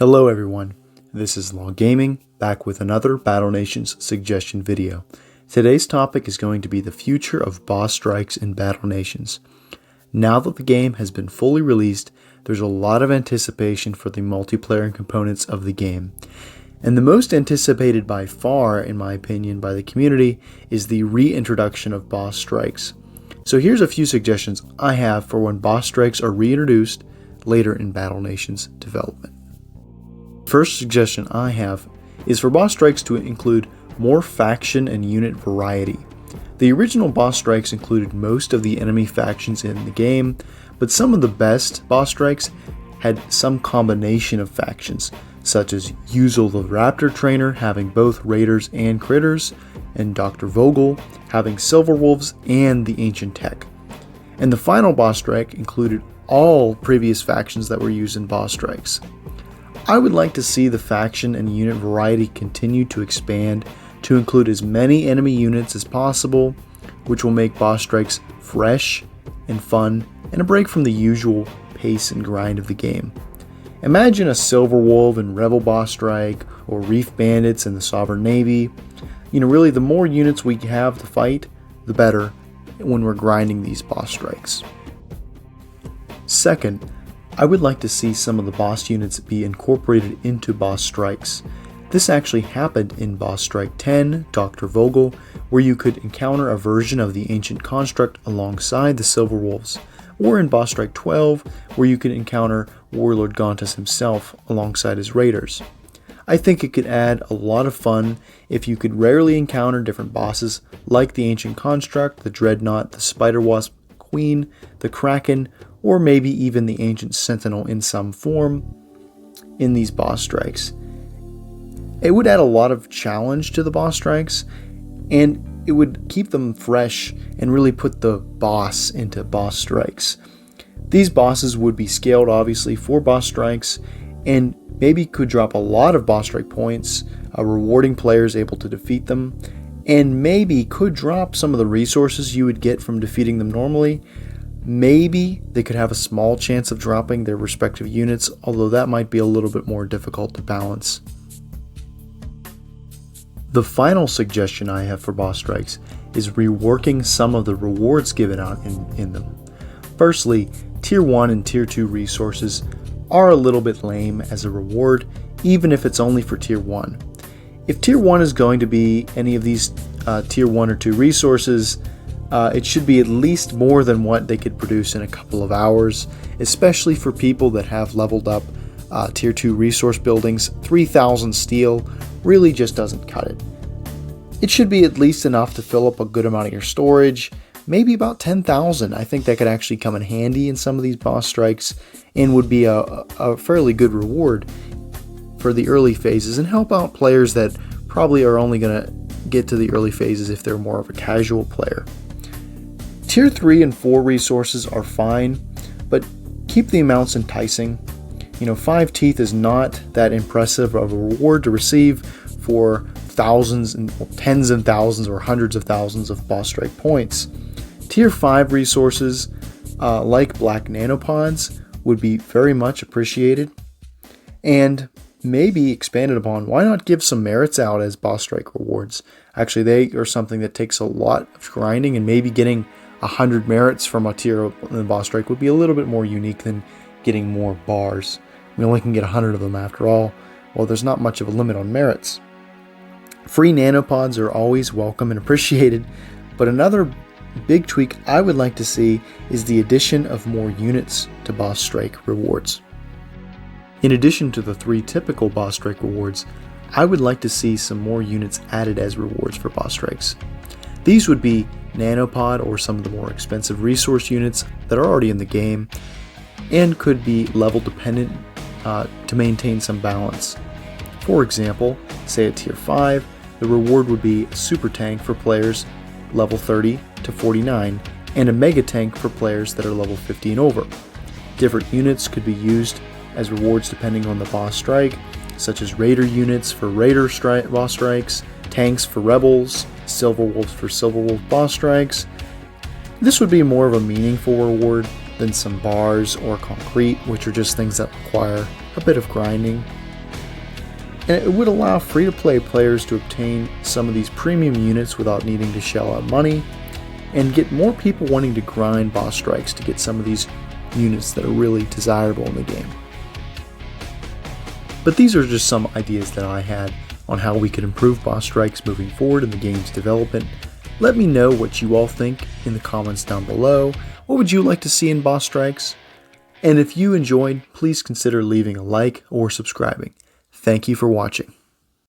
Hello everyone, this is Law Gaming, back with another Battle Nations suggestion video. Today's topic is going to be the future of boss strikes in Battle Nations. Now that the game has been fully released, there's a lot of anticipation for the multiplayer components of the game. And the most anticipated by far, in my opinion, by the community is the reintroduction of boss strikes. So here's a few suggestions I have for when boss strikes are reintroduced later in Battle Nations development. First suggestion I have is for boss strikes to include more faction and unit variety. The original boss strikes included most of the enemy factions in the game, but some of the best boss strikes had some combination of factions, such as Uzel the Raptor Trainer having both Raiders and Critters, and Dr. Vogel having Silverwolves and the Ancient Tech. And the final boss strike included all previous factions that were used in boss strikes. I would like to see the faction and unit variety continue to expand to include as many enemy units as possible, which will make boss strikes fresh and fun and a break from the usual pace and grind of the game. Imagine a Silverwolf and Rebel boss strike, or Reef Bandits and the Sovereign Navy. Really the more units we have to fight, the better when we're grinding these boss strikes. Second, I would like to see some of the boss units be incorporated into boss strikes. This actually happened in Boss Strike 10, Dr. Vogel, where you could encounter a version of the Ancient Construct alongside the Silverwolves, or in Boss Strike 12, where you could encounter Warlord Gontus himself alongside his Raiders. I think it could add a lot of fun if you could rarely encounter different bosses like the Ancient Construct, the Dreadnought, the Spider Wasp Queen, the Kraken, or maybe even the Ancient Sentinel in some form in these boss strikes. It would add a lot of challenge to the boss strikes, and it would keep them fresh and really put the boss into boss strikes. These bosses would be scaled obviously for boss strikes, and maybe could drop a lot of boss strike points, rewarding players able to defeat them, and maybe could drop some of the resources you would get from defeating them normally. Maybe they could have a small chance of dropping their respective units, although that might be a little bit more difficult to balance. The final suggestion I have for boss strikes is reworking some of the rewards given out in them. Firstly, Tier 1 and Tier 2 resources are a little bit lame as a reward, even if it's only for Tier 1. If Tier 1 is going to be any of these Tier 1 or 2 resources, it should be at least more than what they could produce in a couple of hours, especially for people that have leveled up Tier 2 resource buildings. 3,000 steel really just doesn't cut it. It should be at least enough to fill up a good amount of your storage, maybe about 10,000. I think that could actually come in handy in some of these boss strikes and would be a fairly good reward for the early phases and help out players that probably are only going to get to the early phases if they're more of a casual player. Tier 3 and 4 resources are fine, but keep the amounts enticing. 5 teeth is not that impressive of a reward to receive for thousands and tens of thousands or hundreds of thousands of boss strike points. Tier 5 resources like black nanopods would be very much appreciated and maybe expanded upon. Why not give some merits out as boss strike rewards? Actually, they are something that takes a lot of grinding, and maybe getting 100 merits from a tier in the boss strike would be a little bit more unique than getting more bars. We only can get 100 of them after all. Well, there's not much of a limit on merits. Free nanopods are always welcome and appreciated, but another big tweak I would like to see is the addition of more units to boss strike rewards. In addition to the 3 typical boss strike rewards, I would like to see some more units added as rewards for boss strikes. These would be nanopod or some of the more expensive resource units that are already in the game and could be level dependent to maintain some balance. For example, say at Tier 5, the reward would be a super tank for players level 30 to 49 and a mega tank for players that are level 50 and over. Different units could be used as rewards depending on the boss strike, such as Raider units for Raider boss strikes, tanks for Rebels, Silverwolves for Silverwolf boss strikes. This would be more of a meaningful reward than some bars or concrete, which are just things that require a bit of grinding. And it would allow free-to-play players to obtain some of these premium units without needing to shell out money, and get more people wanting to grind boss strikes to get some of these units that are really desirable in the game. But these are just some ideas that I had on how we could improve boss strikes moving forward in the game's development. Let me know what you all think in the comments down below. What would you like to see in boss strikes? And if you enjoyed, please consider leaving a like or subscribing. Thank you for watching.